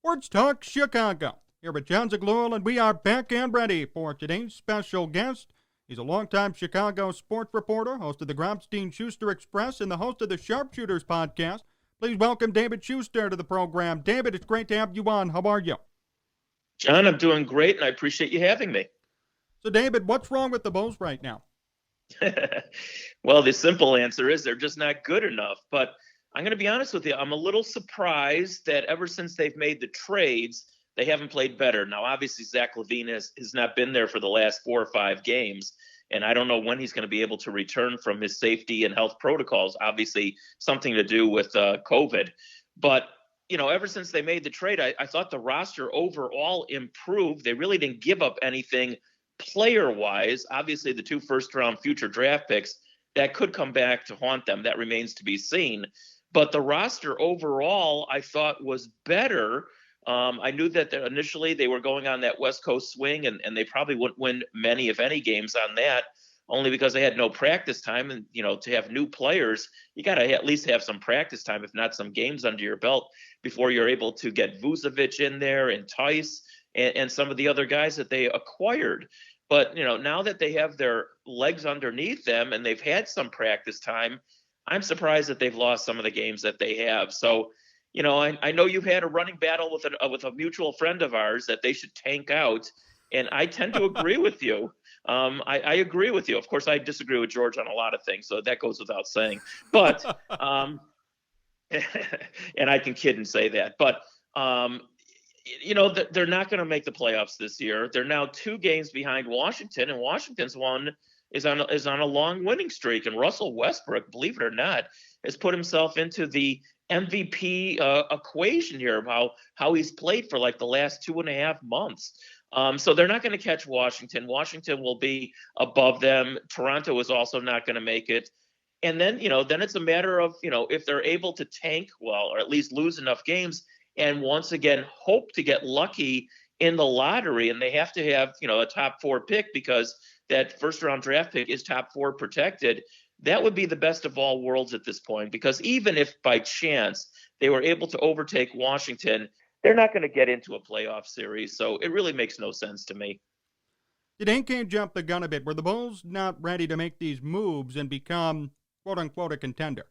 Sports Talk Chicago. Here with Jon Zaghloul, and we are back and ready for today's special guest. He's a longtime Chicago sports reporter, host of the Grobstein-Schuster Express, and the host of the Sharpshooters podcast. Please welcome David Schuster to the program. David, it's great to have you on. How are you? John, I'm doing great, and I appreciate you having me. So, David, what's wrong with the Bulls right now? Well, the simple answer is they're just not good enough. But I'm going to be honest with you. I'm a little surprised that ever since they've made the trades, they haven't played better. Now, obviously, Zach LaVine has not been there for the last 4 or 5 games, and I don't know when he's going to be able to return from his safety and health protocols, obviously something to do with COVID. But, ever since they made the trade, I thought the roster overall improved. They really didn't give up anything player-wise. Obviously, the 2 first-round future draft picks, that could come back to haunt them. That remains to be seen. But the roster overall, I thought, was better. I knew that initially they were going on that West Coast swing, and they probably wouldn't win many, if any, games on that, only because they had no practice time. And, to have new players, you got to at least have some practice time, if not some games under your belt, before you're able to get Vucevic in there and Tice and some of the other guys that they acquired. But, now that they have their legs underneath them and they've had some practice time, I'm surprised that they've lost some of the games that they have. So, I know you've had a running battle with a mutual friend of ours that they should tank out, and I tend to agree with you. I agree with you. Of course, I disagree with George on a lot of things, so that goes without saying. But, and I can kid and say that. But, they're not going to make the playoffs this year. They're now 2 games behind Washington, and Washington's one is on a long winning streak. And Russell Westbrook, believe it or not, has put himself into the MVP equation here of how he's played for like the last 2.5 months. So they're not going to catch Washington. Washington will be above them. Toronto is also not going to make it. And then, then it's a matter of, if they're able to tank well, or at least lose enough games, and once again hope to get lucky in the lottery. And they have to have, a top 4 pick, because that first round draft pick is top 4 protected. That would be the best of all worlds at this point, because even if by chance they were able to overtake Washington, they're not going to get into a playoff series. So it really makes no sense to me. Did Ainke jump the gun a bit? Were the Bulls not ready to make these moves and become, quote unquote, a contender?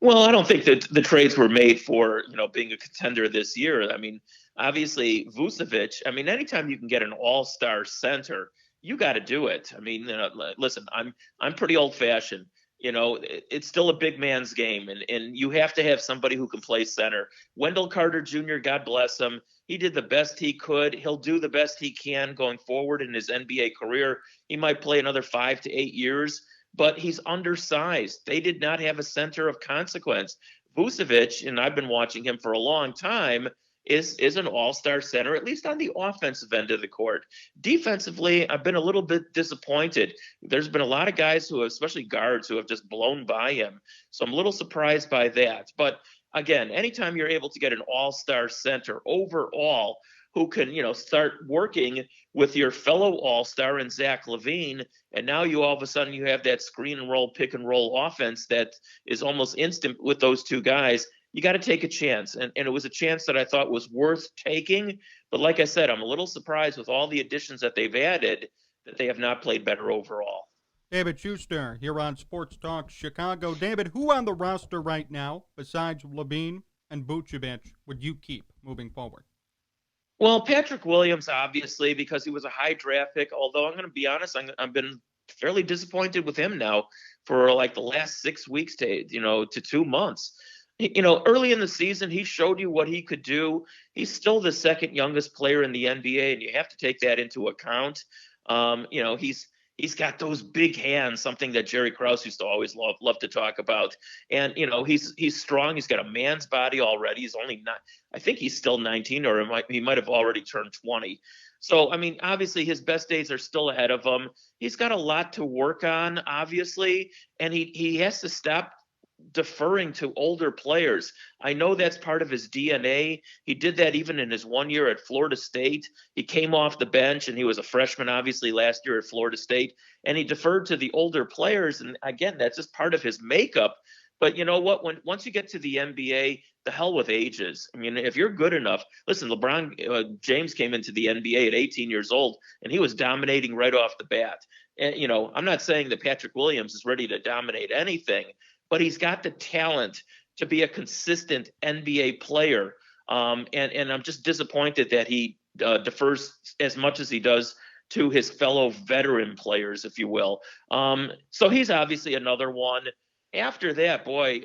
Well, I don't think that the trades were made for, being a contender this year. I mean, obviously Vucevic, anytime you can get an all-star center, you got to do it. I mean, listen, I'm pretty old-fashioned. It's still a big man's game, and you have to have somebody who can play center. Wendell Carter Jr., God bless him, he did the best he could. He'll do the best he can going forward in his NBA career. He might play another 5 to 8 years, but he's undersized. They did not have a center of consequence. Vucevic, and I've been watching him for a long time, is an all-star center, at least on the offensive end of the court. Defensively, I've been a little bit disappointed. There's been a lot of guys who have, especially guards, who have just blown by him. So I'm a little surprised by that. But again, anytime you're able to get an all-star center overall who can, start working with your fellow all-star and Zach LaVine, and now you all of a sudden you have that screen and roll, pick and roll offense that is almost instant with those 2 guys. You got to take a chance. And it was a chance that I thought was worth taking. But like I said, I'm a little surprised with all the additions that they've added that they have not played better overall. David Schuster here on Sports Talk Chicago. David, who on the roster right now, besides LaVine and Vucevic, would you keep moving forward? Well, Patrick Williams, obviously, because he was a high draft pick, although I'm going to be honest, I've been fairly disappointed with him now for like the last 6 weeks to 2 months. Early in the season, he showed you what he could do. He's still the second youngest player in the NBA, and you have to take that into account. He's got those big hands, something that Jerry Krause used to always love to talk about. And, he's strong. He's got a man's body already. He's only not, I think he's still 19, or he might have already turned 20. So, obviously his best days are still ahead of him. He's got a lot to work on, obviously, and he has to stop deferring to older players. I know that's part of his DNA. He did that even in his 1 year at Florida State. He came off the bench, and he was a freshman, obviously, last year at Florida State, and he deferred to the older players. And again, that's just part of his makeup. But you know what? Once you get to the NBA, the hell with ages. I mean, if you're good enough, listen, LeBron James came into the NBA at 18 years old, and he was dominating right off the bat. And, I'm not saying that Patrick Williams is ready to dominate anything, but he's got the talent to be a consistent NBA player. And I'm just disappointed that he defers as much as he does to his fellow veteran players, if you will. So he's obviously another one. After that, boy,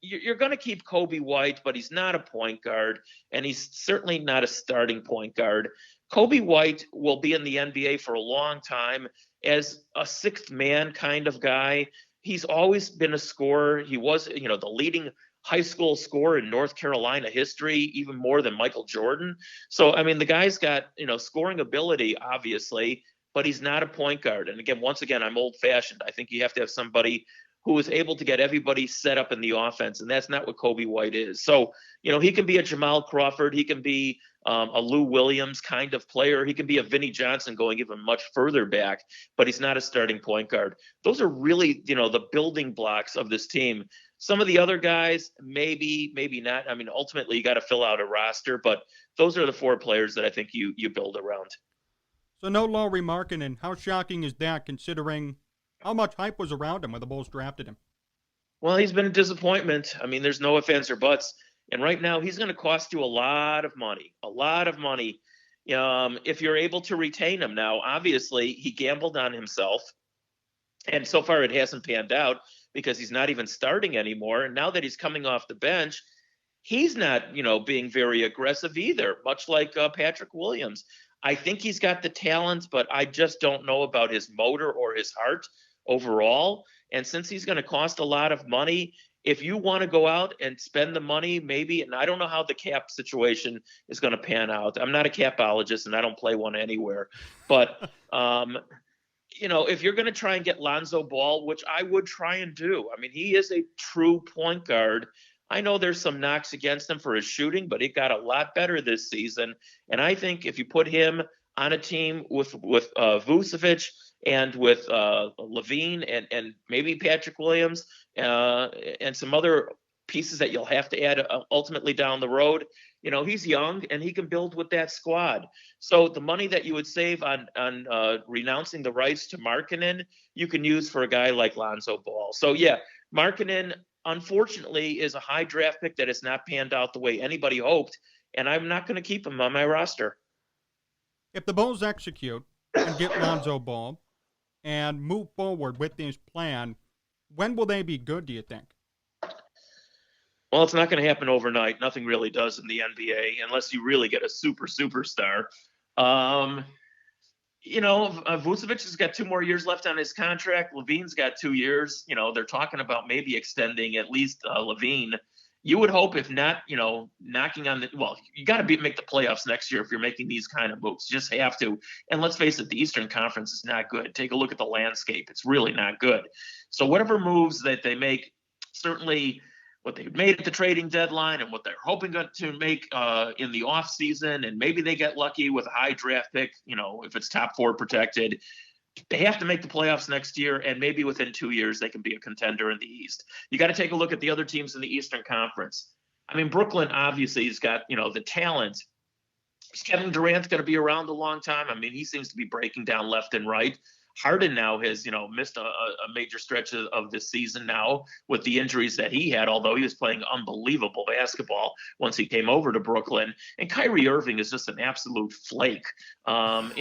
you're going to keep Kobe White, but he's not a point guard, and he's certainly not a starting point guard. Kobe White will be in the NBA for a long time as a sixth man kind of guy. He's always been a scorer. He was, the leading high school scorer in North Carolina history, even more than Michael Jordan. So, I mean, the guy's got, scoring ability, obviously, but he's not a point guard. And again, once again, I'm old fashioned. I think you have to have somebody who is able to get everybody set up in the offense, and that's not what Kobe White is. So, he can be a Jamal Crawford. He can be a Lou Williams kind of player. He can be a Vinnie Johnson going even much further back, but he's not a starting point guard. Those are really, the building blocks of this team. Some of the other guys, maybe not. I mean, ultimately, you got to fill out a roster, but those are the four players that I think you build around. So no Lauri Markkanen. How shocking is that, considering how much hype was around him when the Bulls drafted him? Well, he's been a disappointment. I mean, there's no ifs, ands, or buts. And right now, he's going to cost you a lot of money, if you're able to retain him. Now, obviously, he gambled on himself, and so far it hasn't panned out because he's not even starting anymore. And now that he's coming off the bench, he's not, being very aggressive either, much like Patrick Williams. I think he's got the talent, but I just don't know about his motor or his heart overall. And since he's going to cost a lot of money, if you want to go out and spend the money, maybe, and I don't know how the cap situation is going to pan out. I'm not a capologist and I don't play one anywhere. But, if you're going to try and get Lonzo Ball, which I would try and do, I mean, he is a true point guard. I know there's some knocks against him for his shooting, but he got a lot better this season. And I think if you put him on a team with Vucevic and with Levine and maybe Patrick Williams and some other pieces that you'll have to add ultimately down the road, he's young and he can build with that squad. So the money that you would save on renouncing the rights to Markkanen, you can use for a guy like Lonzo Ball. So yeah, Markkanen, unfortunately, is a high draft pick that has not panned out the way anybody hoped, and I'm not going to keep him on my roster. If the Bulls execute and get Lonzo Ball and move forward with this plan, when will they be good, do you think? Well, it's not going to happen overnight. Nothing really does in the NBA unless you really get a superstar. Vucevic has got 2 more years left on his contract. Levine's got 2 years. They're talking about maybe extending at least Levine. You would hope, if not, knocking on you got to make the playoffs next year if you're making these kind of moves. You just have to. And let's face it, the Eastern Conference is not good. Take a look at the landscape. It's really not good. So whatever moves that they make, certainly what they made at the trading deadline and what they're hoping to make in the offseason, and maybe they get lucky with a high draft pick, if it's top 4 protected. They have to make the playoffs next year, and maybe within 2 years they can be a contender in the East. You got to take a look at the other teams in the Eastern Conference. I mean, Brooklyn obviously has got, the talent. Is Kevin Durant going to be around a long time? I mean, he seems to be breaking down left and right. Harden now has, missed a major stretch of this season now with the injuries that he had, although he was playing unbelievable basketball once he came over to Brooklyn. And Kyrie Irving is just an absolute flake, and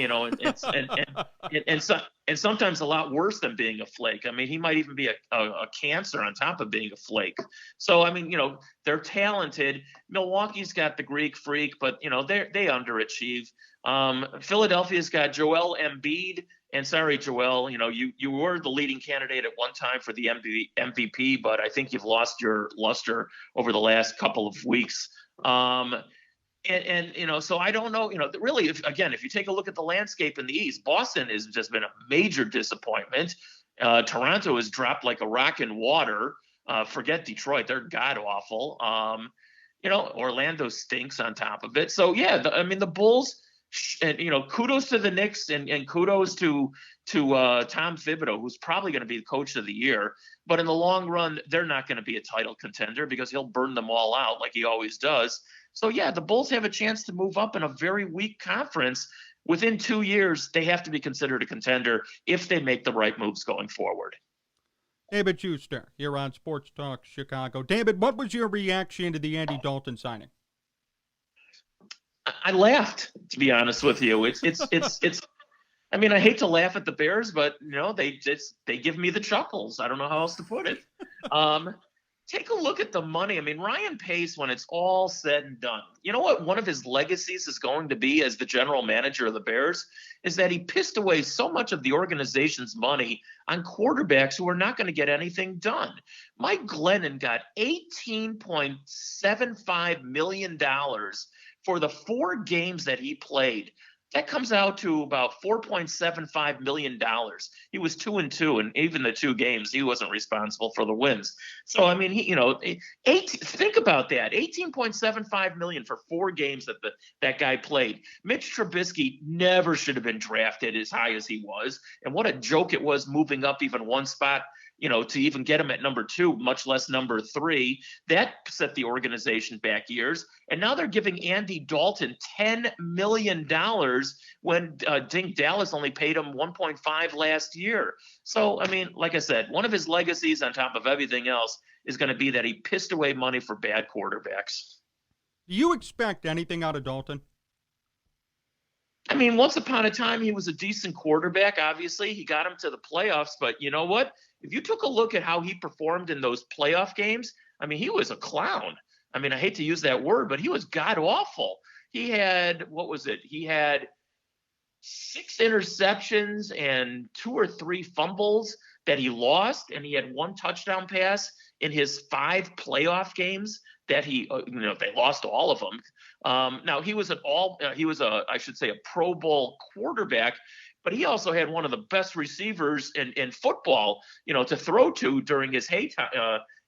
sometimes a lot worse than being a flake. I mean, he might even be a cancer on top of being a flake. So, I mean, they're talented. Milwaukee's got the Greek freak, but, they underachieve. Philadelphia's got Joel Embiid. And sorry, Joel, you were the leading candidate at one time for the MVP, but I think you've lost your luster over the last couple of weeks. So I don't know, really, if you take a look at the landscape in the East, Boston has just been a major disappointment. Toronto has dropped like a rock in water. Forget Detroit. They're god awful. Orlando stinks on top of it. So, yeah, the Bulls, And kudos to the Knicks and kudos to Tom Thibodeau, who's probably going to be the coach of the year. But in the long run, they're not going to be a title contender because he'll burn them all out like he always does. So yeah, the Bulls have a chance to move up in a very weak conference. Within 2 years, they have to be considered a contender if they make the right moves going forward. David Schuster here on Sports Talk Chicago. David, what was your reaction to the Andy Dalton signing? I laughed, to be honest with you. It's. I mean, I hate to laugh at the Bears, but they give me the chuckles. I don't know how else to put it. Take a look at the money. I mean, Ryan Pace, when it's all said and done, you know what one of his legacies is going to be as the general manager of the Bears is that he pissed away so much of the organization's money on quarterbacks who are not going to get anything done. Mike Glennon got $18.75 million for the 4 games that he played. That comes out to about $4.75 million. He was 2-2, and even the 2 games, he wasn't responsible for the wins. So, I mean, think about that: $18.75 million for 4 games that guy played. Mitch Trubisky never should have been drafted as high as he was, and what a joke it was moving up even one spot. To even get him at number 2, much less number 3, that set the organization back years. And now they're giving Andy Dalton $10 million when Dink Dallas only paid him $1.5 last year. So, I mean, like I said, one of his legacies on top of everything else is going to be that he pissed away money for bad quarterbacks. Do you expect anything out of Dalton? I mean, once upon a time, he was a decent quarterback. Obviously, he got him to the playoffs. But you know what? If you took a look at how he performed in those playoff games, I mean, he was a clown. I mean, I hate to use that word, but he was god awful. He had, what was it? He had 6 interceptions and 2 or 3 fumbles that he lost, and he had 1 touchdown pass in his 5 playoff games that they lost all of them. Now he was I should say a Pro Bowl quarterback, but he also had one of the best receivers in football, to throw to during his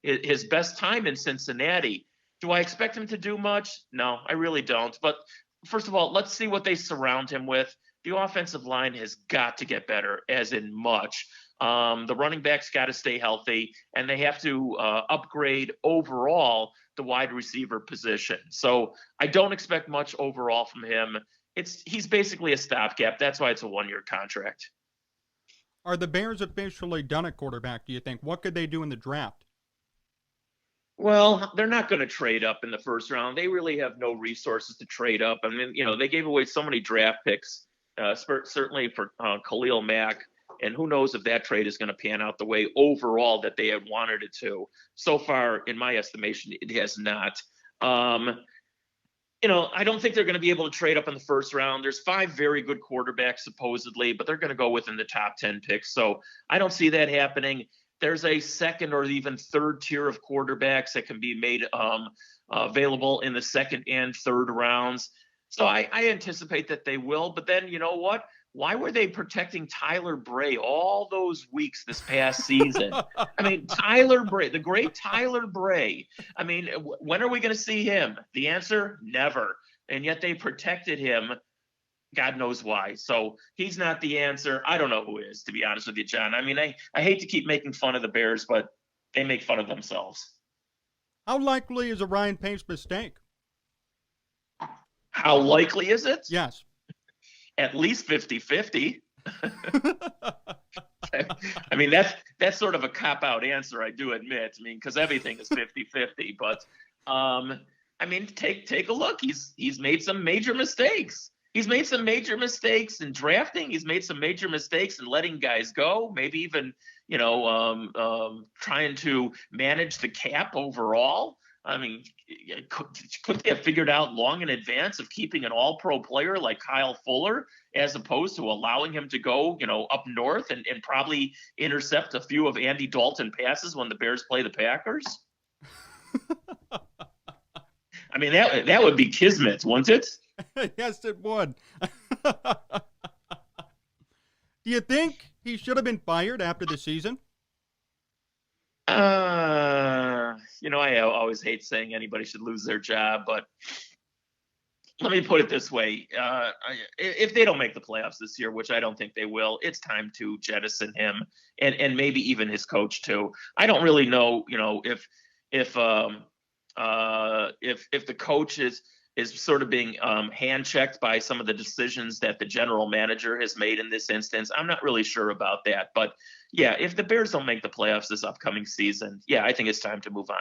his best time in Cincinnati. Do I expect him to do much? No, I really don't. But first of all, let's see what they surround him with. The offensive line has got to get better, as in much. The running backs got to stay healthy, and they have to upgrade overall the wide receiver position. So I don't expect much overall from him. He's basically a stopgap. That's why it's a 1-year contract. Are the Bears officially done at quarterback, do you think? What could they do in the draft? Well, they're not going to trade up in the first round. They really have no resources to trade up. I mean, they gave away so many draft picks, certainly for Khalil Mack. And who knows if that trade is going to pan out the way overall that they had wanted it to. So far, in my estimation, it has not. I don't think they're going to be able to trade up in the first round. There's 5 very good quarterbacks, supposedly, but they're going to go within the top 10 picks. So I don't see that happening. There's a second or even third tier of quarterbacks that can be made available in the second and third rounds. So I anticipate that they will. But then, you know what? Why were they protecting Tyler Bray all those weeks this past season? I mean, Tyler Bray, the great Tyler Bray. I mean, when are we going to see him? The answer, never. And yet they protected him. God knows why. So he's not the answer. I don't know who is, to be honest with you, John. I mean, I hate to keep making fun of the Bears, but they make fun of themselves. How likely is a Ryan Pace mistake? How likely is it? Yes. At least 50-50. I mean, that's sort of a cop-out answer, I do admit. I mean, because everything is 50-50. But, I mean, take a look. He's made some major mistakes. He's made some major mistakes in drafting. He's made some major mistakes in letting guys go, maybe even, trying to manage the cap overall. I mean, couldn't they have figured out long in advance of keeping an all-pro player like Kyle Fuller as opposed to allowing him to go, up north and probably intercept a few of Andy Dalton passes when the Bears play the Packers? I mean, that would be kismet, wouldn't it? Yes, it would. Do you think he should have been fired after the season? I always hate saying anybody should lose their job, but let me put it this way. If they don't make the playoffs this year, which I don't think they will, it's time to jettison him and maybe even his coach too. I don't really know, if the coach is sort of being hand checked by some of the decisions that the general manager has made in this instance. I'm not really sure about that, but yeah, if the Bears don't make the playoffs this upcoming season, yeah, I think it's time to move on.